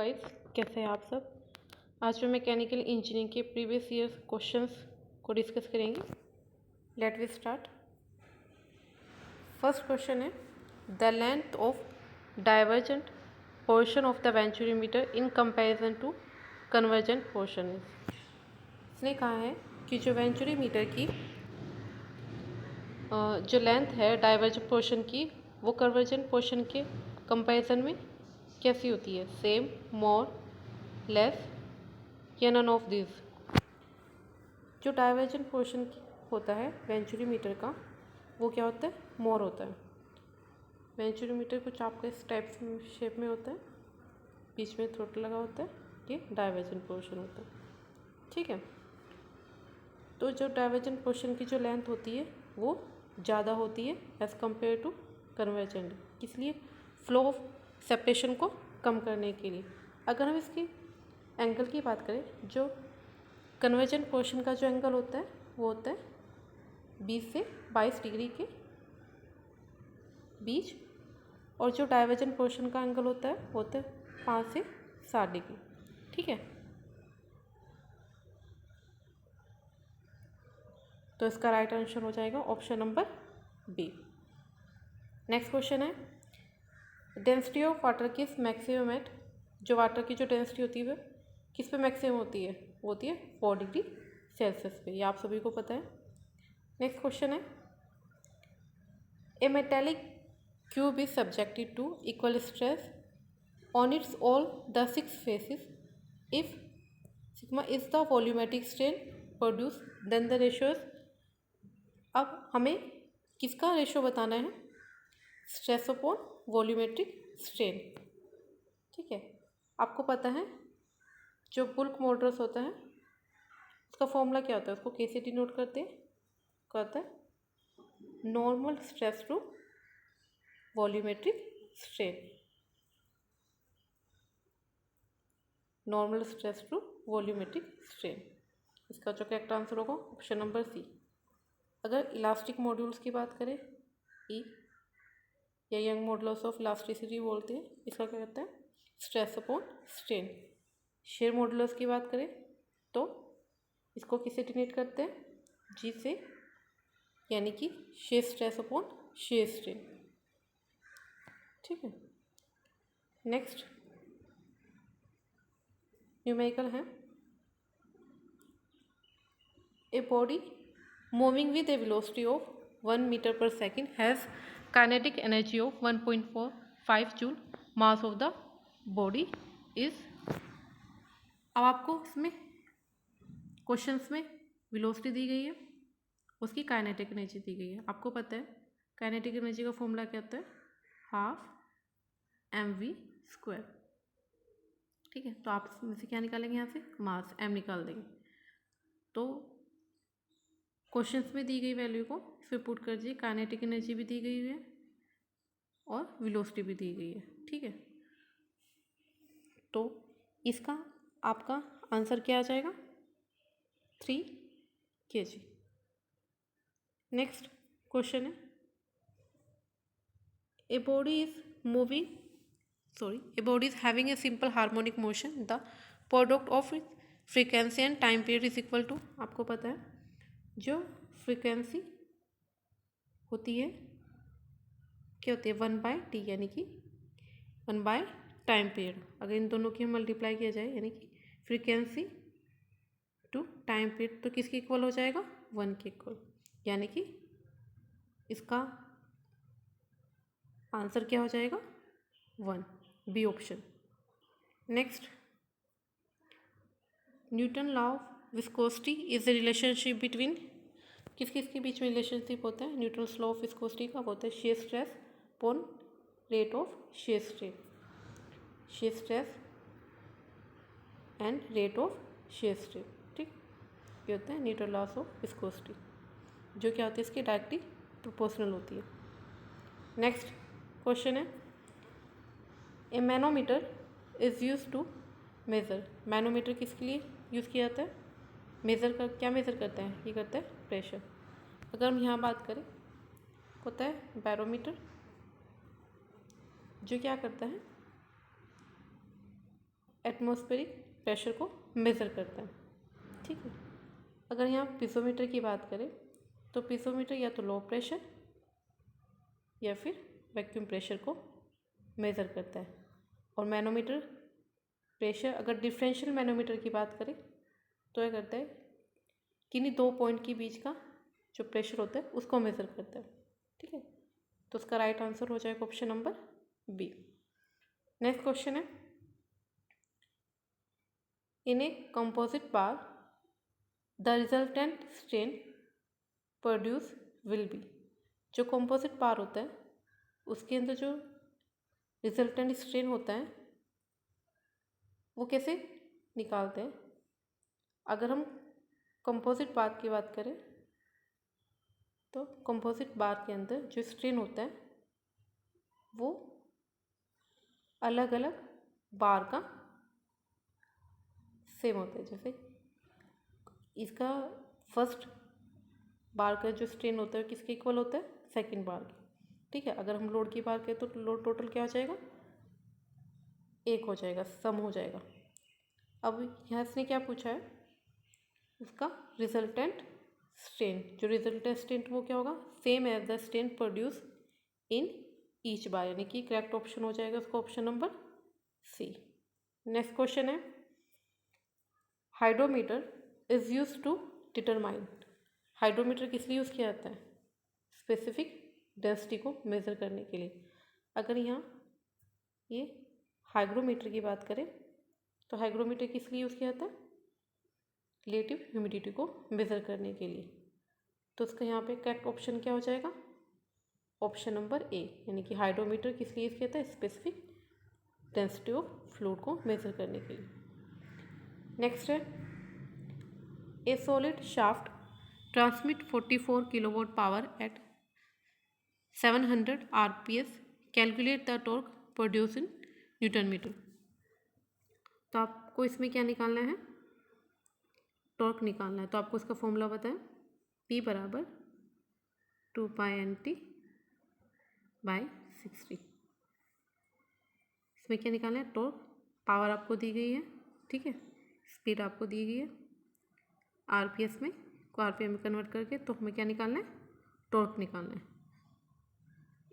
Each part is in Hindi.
गाइस, कैसे हैं आप सब। आज हम मैकेनिकल इंजीनियरिंग के प्रीवियस ईयर क्वेश्चंस को डिस्कस करेंगे। Let we start. First question है, the length of divergent portion of the venturimeter in comparison to convergent portion is. इसने कहा है कि जो वेंचुरीमीटर की जो लेंथ है डाइवर्जेंट पोर्शन की, वो कन्वर्जेंट पोर्शन के कंपैरिजन में कैसी होती है, सेम, मोर, लेस या नन ऑफ दिस। जो डाइवर्जेंट पोर्शन होता है वेंचुरीमीटर का, वो क्या होता है, मोर होता है। वेंचुरीमीटर कुछ आपका इस टाइप शेप में होता है, बीच में थ्रोटल लगा होता है, ये डाइवर्जेंट पोर्शन होता है। ठीक है, तो जो डाइवर्जेंट पोर्शन की जो लेंथ होती है वो ज़्यादा होती है एज़ कम्पेयर टू कन्वर्जेंट। किस लिए, फ्लो ऑफ सेपरेशन को कम करने के लिए। अगर हम इसकी एंगल की बात करें, जो कन्वर्जेंट पोर्शन का जो एंगल होता है वो होता है 20 से 22 डिग्री के बीच, और जो डाइवर्जेंट पोर्शन का एंगल होता है वो होता है 5 से 7 डिग्री। ठीक है, तो इसका राइट आंसर हो जाएगा option number B. Next question है, डेंसिटी ऑफ वाटर किस मैक्सिमम एट, जो वाटर की जो डेंसिटी होती है वो किस पे मैक्सिमम होती है, वो होती है 4 डिग्री सेल्सियस पे। ये आप सभी को पता है। नेक्स्ट क्वेश्चन है, a metallic cube is subjected to equal stress on its all the 6 faces if sigma is the volumetric strain produce then the ratios. अब हमें किसका रेशो बताना है, स्ट्रेस अपॉन वॉल्यूमेट्रिक स्ट्रेन। ठीक है, आपको पता है जो बुल्क मोटर्स होता है उसका फॉर्मूला क्या होता है, उसको कैसे डिनोट करते हैं, क्या होता है, normal stress to volumetric strain. Normal stress to volumetric strain, इसका जो करेक्ट आंसर होगा ऑप्शन नंबर सी। अगर इलास्टिक मॉड्यूल्स की बात करें, ई या यंग मॉडुलस ऑफ इलास्टिसिटी बोलते हैं, इसका क्या कहता है, stress upon strain. Share modulus की बात करें तो इसको किससे डिनोट करते हैं, जी से, यानी कि shear stress upon shear strain. ठीक है, नेक्स्ट न्यूमेरिकल है, a body moving with a velocity of 1 meter per second has kinetic energy of 1.45 joule, mass of the body is. अब आपको इसमें क्वेश्चंस में वेलोसिटी दी गई है, उसकी काइनेटिक एनर्जी दी गई है। आपको पता है काइनेटिक एनर्जी का फॉर्मूला क्या होता है, हाफ mv²। ठीक है, तो आप इसमें से क्या निकालेंगे, यहाँ से मास m निकाल देंगे। तो क्वेश्चंस में दी गई वैल्यू को इसमें पुट कर दीजिए, काइनेटिक एनर्जी भी दी गई है और वेलोसिटी भी दी गई है। ठीक है, तो इसका आपका आंसर क्या आ जाएगा, 3 kg। नेक्स्ट क्वेश्चन है, a body is having a simple harmonic motion, the product of frequency and time period is equal to. आपको पता है जो फ्रीक्वेंसी होती है क्या होती है, 1/t, यानी कि 1 टाइम पीरियड। अगर इन दोनों की मल्टीप्लाई किया जाए, यानी कि फ्रीक्वेंसी टू टाइम पीरियड, तो किसके इक्वल हो जाएगा, 1 के इक्वल, यानी कि इसका आंसर क्या हो जाएगा, 1, B option. Next, Newton law of viscosity is the relationship between, किस किस के बीच में रिलेशनशिप होता है, न्यूटन लॉ ऑफ विस्कोसिटी का होता है share stress upon rate of shear strain, shear stress and rate of share strain. ठीक, ये होता है न्यूटन लॉ ऑफ विस्कोसिटी, जो क्या होती है, इसकी डायरेक्टली प्रोपोर्शनल होती है। नेक्स्ट क्वेश्चन है, a manometer is use to measure. Manometer किसके लिए यूज़ किया जाता है, मेज़र कर, क्या मेज़र करता है, ये करता है प्रेशर। अगर हम यहाँ बात करें, होता है बैरोमीटर, जो क्या करता है, एटमॉस्फेरिक प्रेशर को मेज़र करता है। ठीक है, अगर यहाँ पीसोमीटर की बात करें तो पीसोमीटर या तो लो प्रेशर या फिर वैक्यूम प्रेशर को मेज़र करता है। और मैनोमीटर प्रेशर, अगर डिफरेंशियल मैनोमीटर की बात करें तो यह करता है किन्हीं 2 पॉइंट के बीच का जो प्रेशर होता है उसको मेज़र करता है। ठीक है, तो उसका राइट आंसर हो जाएगा option number B. Next question है, in a composite bar the resultant strain produce will be. जो कंपोजिट बार होता है उसके अंदर जो रिजल्टेंट स्ट्रेन होता है वो कैसे निकालते हैं। अगर हम कंपोजिट बार की बात करें तो कंपोजिट बार के अंदर जो स्ट्रेन होता है वो अलग अलग बार का सेम होता है। जैसे इसका फर्स्ट बार का जो स्ट्रेन होता है किसके इक्वल होता है, सेकंड बार के। ठीक है, अगर हम लोड की बात करें तो लोड टोटल क्या हो जाएगा, 1 हो जाएगा, सम हो जाएगा। अब यहाँ इसने क्या पूछा है, उसका रिजल्टेंट स्ट्रेन। जो रिजल्टेंट स्ट्रेन वो क्या होगा, same as the strain produce in each bar, यानी कि करेक्ट ऑप्शन हो जाएगा उसका option number C. Next question है, hydrometer is use to determine. Hydrometer किस लिए यूज़ किया जाता है, स्पेसिफिक डेंसिटी को मेज़र करने के लिए। अगर यहाँ ये हाइग्रोमीटर की बात करें तो हाइग्रोमीटर किस लिए यूज़ किया जाता है, रिलेटिव ह्यूमिडिटी को मेज़र करने के लिए। तो उसका यहाँ पे करेक्ट ऑप्शन क्या हो जाएगा, ऑप्शन नंबर ए, यानी कि हाइड्रोमीटर किस लिए यूज़ किया जाता है, स्पेसिफिक डेंसिटी ऑफ फ्लूइड को मेज़र करने के लिए। नेक्स्ट है, a solid shaft transmit 44 kilowatt power at 700 RPS, calculate the torque produce in newton metre. तो आपको इसमें क्या निकालना है, टॉर्क निकालना है। तो आपको इसका फॉर्मूला बताएं, P बराबर 2π/NT/60। इसमें क्या निकालना है, टॉर्क, पावर आपको दी गई है, ठीक है, स्पीड आपको दी गई है, RPS में को RPM में कन्वर्ट करके, तो हमें क्या निकालना है, टॉर्क निकालना है।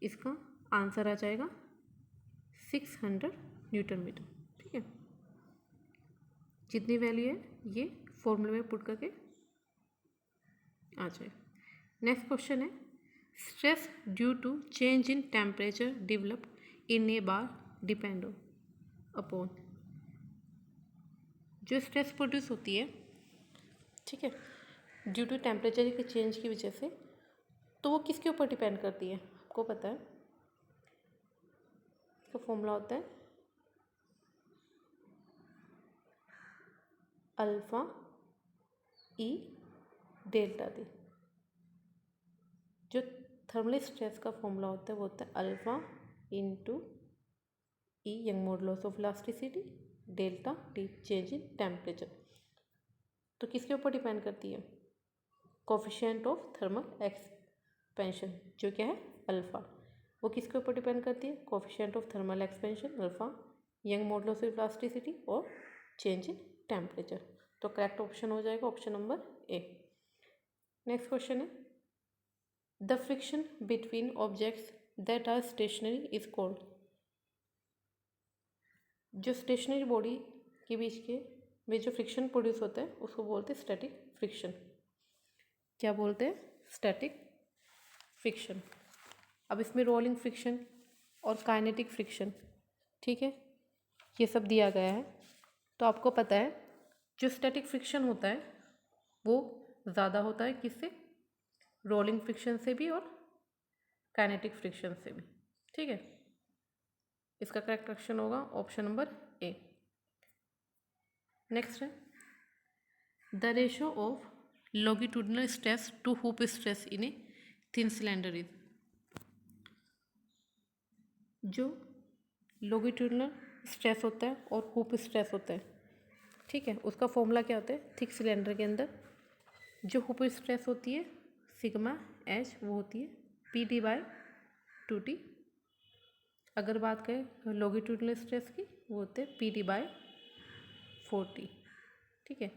इसका आंसर आ जाएगा 600 न्यूटन मीटर। ठीक है, जितनी वैल्यू है ये फॉर्मूले में पुट करके आ जाए। नेक्स्ट क्वेश्चन है, stress due to change in temperature develop in a bar depend upon. जो स्ट्रेस प्रोड्यूस होती है, ठीक है, ड्यू टू टेम्परेचर के चेंज की वजह से, तो वो किसके ऊपर डिपेंड करती है, आपको पता है। इसका फॉर्मूला होता है अल्फा ई डेल्टा टी। जो थर्मल स्ट्रेस का फॉर्मूला होता है वो होता है alpha into E, young modulus of elasticity, delta T, change in temperature. तो किसके ऊपर डिपेंड करती है, कोफिशिएंट ऑफ थर्मल एक्सपेंशन, जो क्या है अल्फा, वो किसके ऊपर डिपेंड करती है, coefficient of thermal expansion alpha, Young modulus of elasticity और चेंज इन टेम्परेचर। तो करेक्ट ऑप्शन हो जाएगा option number A. Next question है, the friction between objects that are stationary is called. जो स्टेशनरी बॉडी के बीच के में जो फ्रिक्शन प्रोड्यूस होता है उसको बोलते हैं स्टैटिक फ्रिक्शन। क्या बोलते हैं, स्टैटिक फ्रिक्शन। अब इसमें रोलिंग फ्रिक्शन और काइनेटिक फ्रिक्शन, ठीक है, ये सब दिया गया है। तो आपको पता है जो स्टैटिक फ्रिक्शन होता है वो ज़्यादा होता है किससे, रोलिंग फ्रिक्शन से भी और काइनेटिक फ्रिक्शन से भी। ठीक है, इसका करेक्ट ऑप्शन होगा ऑप्शन नंबर ए। नेक्स्ट है, the ratio of longitudinal stress to hoop stress in a thin cylinder is. जो लॉन्गिट्यूडिनल स्ट्रेस होता है और हुप स्ट्रेस होता है, ठीक है, उसका फॉर्मूला क्या होता है, थिक सिलेंडर के अंदर जो हुप स्ट्रेस होती है सिग्मा एच, वो होती है PD/2T। अगर बात करें लॉन्गिट्यूडिनल स्ट्रेस की, वो होते हैं PD/2 40, ठीक है।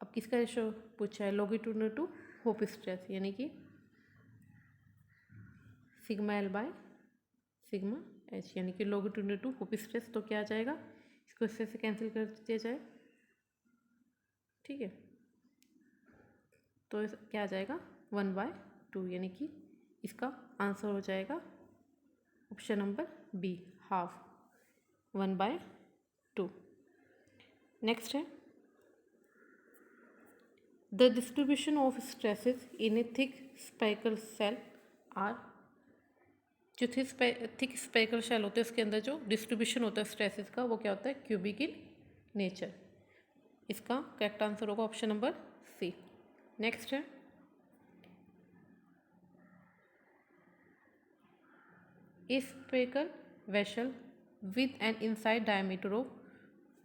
अब किसका रेशो पूछा है, लॉन्गिट्यूडिनल टू होप स्ट्रेस, यानी कि sigma L by sigma H, यानी कि लॉन्गिट्यूडिनल टू होप स्ट्रेस। तो क्या आ जाएगा, इसको इससे से कैंसिल कर दिया जाए, ठीक है। तो क्या आ जाएगा 1/2, यानी कि इसका आंसर हो जाएगा ऑप्शन नंबर बी, हाफ, 1/2। नेक्स्ट है the distribution of stresses in a thick spherical shell are, जो थिक स्पेकल शेल होते हैं उसके अंदर जो डिस्ट्रीब्यूशन होता है स्ट्रेसेस का वो क्या होता है, क्यूबिक इन नेचर। इसका करेक्ट आंसर होगा ऑप्शन नंबर सी। नेक्स्ट है a spherical vessel with an inside diameter of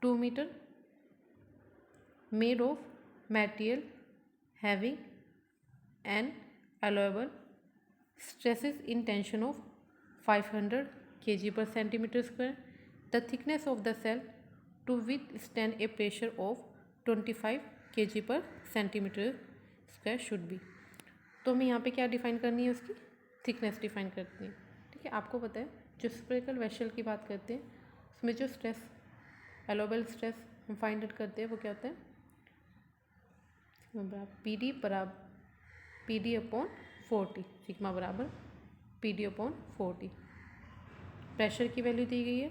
2 meter made of material having an allowable stresses in tension of 500 kg per centimeter square. The thickness of the cell to withstand a pressure of 25 kg per centimeter square should be। तो हमें यहाँ पे क्या डिफाइन करनी है, उसकी थिकनेस डिफाइन करनी है, ठीक है। आपको पता है जो स्फेरिकल वेसल की बात करते हैं उसमें जो स्ट्रेस अलाउबल स्ट्रेस हम फाइंड आउट करते हैं वो क्या होता है, पी डी अपॉन 40, सिग्मा बराबर पी डी अपॉन 40। प्रेशर की वैल्यू दी गई है,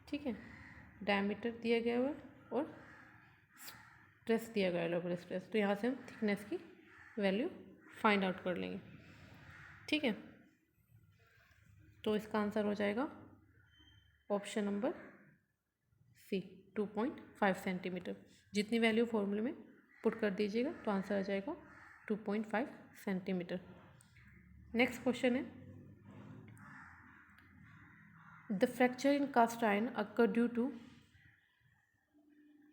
ठीक है, डायमीटर दिया गया हुआ है और स्ट्रेस दिया गया है अलाउबल स्ट्रेस। तो यहाँ से हम थिकनेस की वैल्यू फाइंड आउट कर लेंगे, ठीक है। तो इसका आंसर हो जाएगा ऑप्शन नंबर सी, 2.5 सेंटीमीटर। जितनी वैल्यू फॉर्मूले में पुट कर दीजिएगा तो आंसर आ जाएगा 2.5 सेंटीमीटर। नेक्स्ट क्वेश्चन है the fracture in cast iron occur due to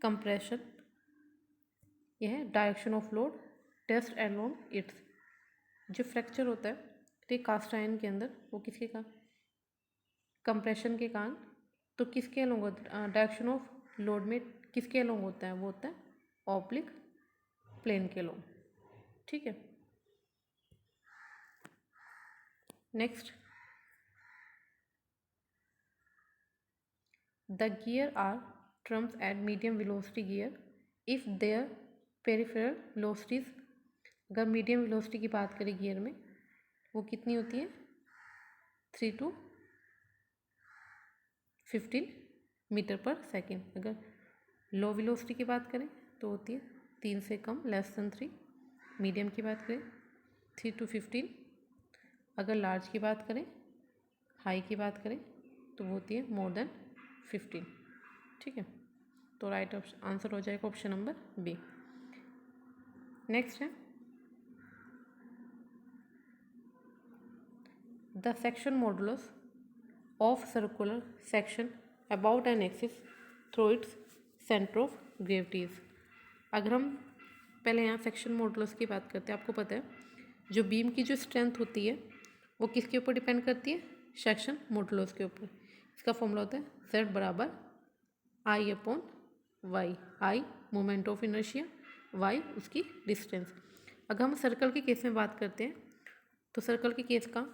compression, यह है direction of load test along its. जो फ्रैक्चर होता है तो कास्ट आयरन के अंदर वो किसके कारण, कंप्रेशन के कारण। तो किसके अलोंग डायरेक्शन ऑफ लोड में किसके अलोंग होता है, वो होता है ऑब्लिक प्लेन के अलोंग, ठीक है। Next the gear are termed at medium velocity gear if their peripheral velocities. अगर मीडियम वेलोसिटी की बात करें गियर में वो कितनी होती है, 3 to 15 मीटर पर सेकेंड। अगर लो वेलोसिटी की बात करें तो होती है 3 से कम, लेस देन 3। मीडियम की बात करें 3 to 15। अगर लार्ज की बात करें, हाई की बात करें तो वो होती है मोर देन 15, ठीक है। तो राइट आंसर हो जाएगा ऑप्शन नंबर बी। नेक्स्ट है the section modulus of circular section about an axis through its centre of gravities. अगर हम पहले यहाँ सेक्शन मॉडुलस की बात करते हैं, आपको पता है जो बीम की जो स्ट्रेंथ होती है वो किसके ऊपर डिपेंड करती है, सेक्शन मॉडुलस के ऊपर। इसका फॉर्मूला होता है Z बराबर I upon Y, I moment of inertia, Y उसकी डिस्टेंस। अगर हम सर्कल के केस में बात करते हैं तो सर्कल के केस का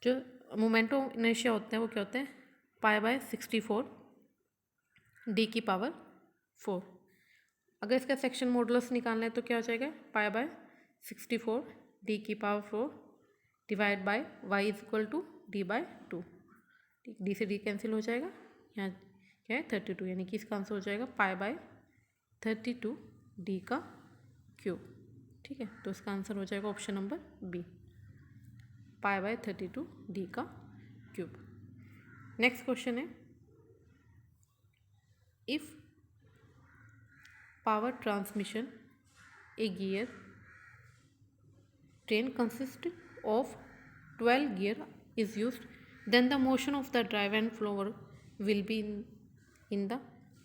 जो मोमेंट ऑफ इनर्शिया होता है वो क्या होता है, π/64 d की पावर 4। अगर इसका सेक्शन मॉडुलस निकालना है तो क्या हो जाएगा, π/64 d की power 4 divide by y is equal to d/2। D से डी कैंसिल हो जाएगा, यहाँ क्या है 32, यानी कि इसका आंसर हो जाएगा π/32 d का क्यूब, ठीक है। तो इसका आंसर हो जाएगा ऑप्शन नंबर बी, π/32 d का क्यूब। नेक्स्ट क्वेश्चन है if power transmission A gear train consist of 12 gear is used then the motion of the drive and floor will be in the।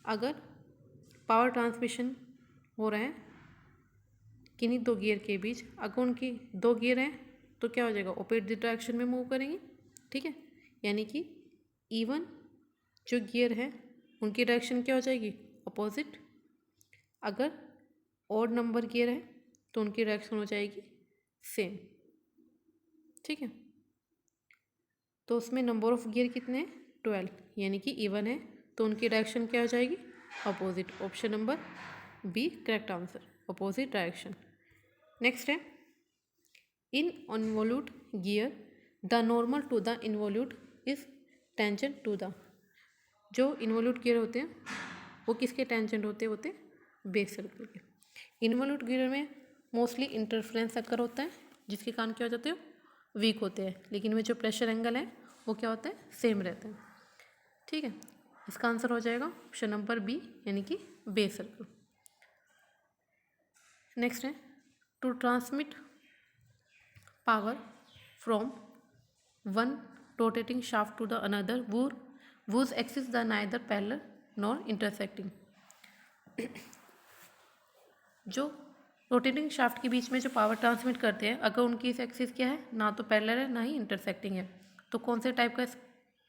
अगर पावर ट्रांसमिशन हो रहा है किन्हीं दो गियर के बीच, अगर उनकी दो गियर हैं तो क्या हो जाएगा, ऑपोजिट डायरेक्शन में मूव करेंगे, ठीक है। यानी कि इवन जो गियर है उनकी डायरेक्शन क्या हो जाएगी, अपोजिट। अगर ऑड नंबर गियर है तो उनकी डायरेक्शन हो जाएगी सेम, ठीक है। तो उसमें नंबर ऑफ गियर कितने हैं, 12, यानी कि इवन है, तो उनकी डायरेक्शन क्या हो जाएगी, opposite. Option number B correct answer, opposite direction. Next है, in involute gear the normal to the involute is tangent to the. जो इन्वॉल्यूट गियर होते हैं वो किसके टेंजेंट होते हैं, बेस सर्कल के। इन्वॉल्यूट गियर में मोस्टली इंटरफ्रेंस अकर होता है, जिसके कारण क्या हो जाते हैं, वीक होते हैं, लेकिन में जो प्रेशर एंगल है वो क्या होता है, सेम रहता है, ठीक है। इसका आंसर हो जाएगा ऑप्शन नंबर बी, यानी कि बेस सर्कल। नेक्स्ट है, to transmit power from one rotating shaft to the another whose axis are neither parallel nor intersecting। जो रोटेटिंग शाफ्ट के बीच में जो पावर ट्रांसमिट करते हैं, अगर उनकी इस एक्सिस क्या है, ना तो पैरेलल है ना ही इंटरसेक्टिंग है, तो कौन से टाइप का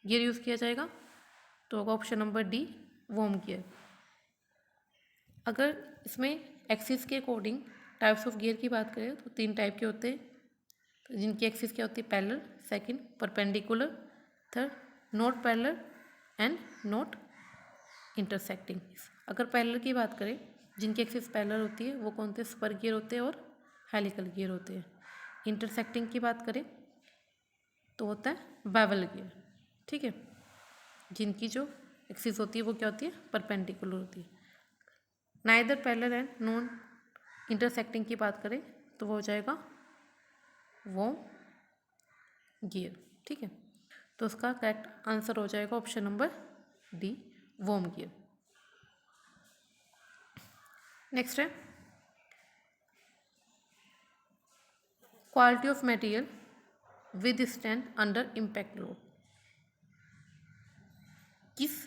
गियर यूज़ किया जाएगा, तो होगा option number D, worm gear. अगर इसमें एक्सिस के अकॉर्डिंग टाइप्स ऑफ गियर की बात करें तो 3 टाइप के होते हैं, जिनकी एक्सिस क्या होती है, parallel, second perpendicular, third not parallel and not intersecting. अगर पैरेलल की बात करें, जिनकी एक्सिस पैरेलल होती है वो कौन से, स्पर गियर होते हैं और हेलिकल गियर होते हैं। इंटरसेक्टिंग की बात करें तो होता है बेवल गियर, ठीक है, जिनकी जो एक्सिस होती है वो क्या होती है, परपेंडिकुलर होती है। Neither parallel and non intersecting की बात करें तो वो हो जाएगा वोम गियर, ठीक है। तो उसका करेक्ट आंसर हो जाएगा option number D, worm gear. Next है, quality of material withstand under impact load. किस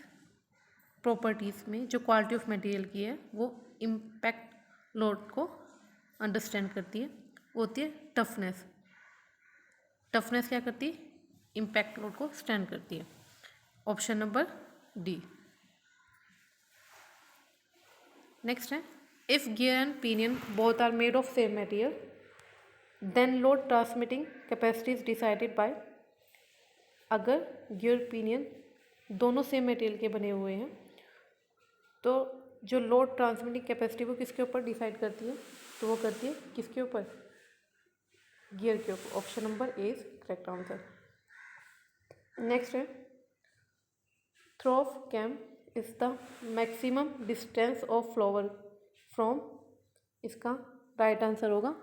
प्रॉपर्टीज में जो क्वालिटी ऑफ मटेरियल की है वो इम्पैक्ट लोड को अंडरस्टैंड करती है, वो होती है टफनेस। टफनेस क्या करती है, इम्पैक्ट लोड को स्टैंड करती है, ऑप्शन नंबर डी। नेक्स्ट है, if gear and pinion both are made of same material then load transmitting capacity is decided by. अगर गियर पिनियन दोनों सेम मटेरियल के बने हुए हैं तो जो लोड ट्रांसमिटिंग कैपेसिटी वो किसके ऊपर डिसाइड करती है, तो वो करती है किसके ऊपर, गियर के ऊपर, option number A is correct answer. Next है, throw of cam is the maximum distance of follower from. इसका राइट आंसर होगा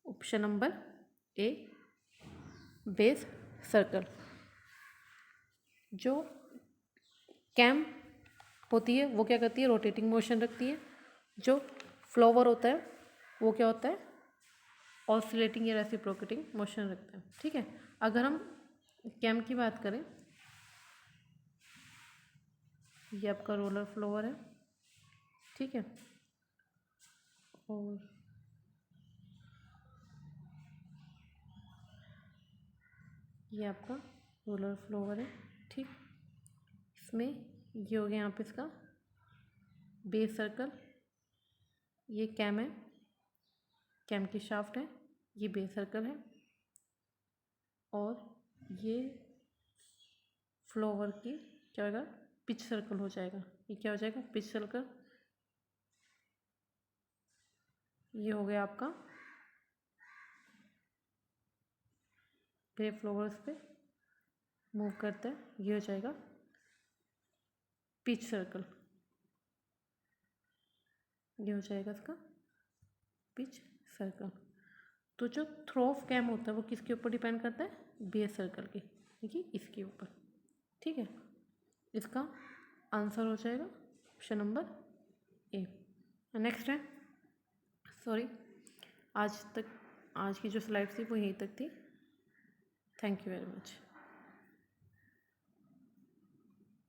option number A, base circle. जो कैम होती है वो क्या करती है, रोटेटिंग मोशन रखती है। जो फ्लावर होता है वो क्या होता है, ऑसिलेटिंग या रेसिप्रोकेटिंग मोशन रखता है, ठीक है। अगर हम कैम की बात करें, ये आपका रोलर फ्लावर है, ठीक है, और ये आपका रोलर फ्लावर है, ठीक। इसमें ये हो गया यहाँ पे इसका बेस सर्कल, ये कैम है, कैम की शाफ्ट है, ये बेस सर्कल है, और ये फ्लावर की क्या होगा, पिच सर्कल हो जाएगा। ये क्या हो जाएगा, पिच सर्कल। ये हो गया आपका ग्रे फ्लावर्स पे मूव करता है, ये हो जाएगा पिच सर्कल, ये हो जाएगा इसका पिच सर्कल। तो जो थ्रो ऑफ कैम होता है वो किसके ऊपर डिपेंड करता है, बेस सर्कल के, ठीक है, इसके ऊपर, ठीक है। इसका आंसर हो जाएगा ऑप्शन नंबर ए। नेक्स्ट है, सॉरी, आज की जो स्लाइड थी वो यहीं तक थी। Thank you very much.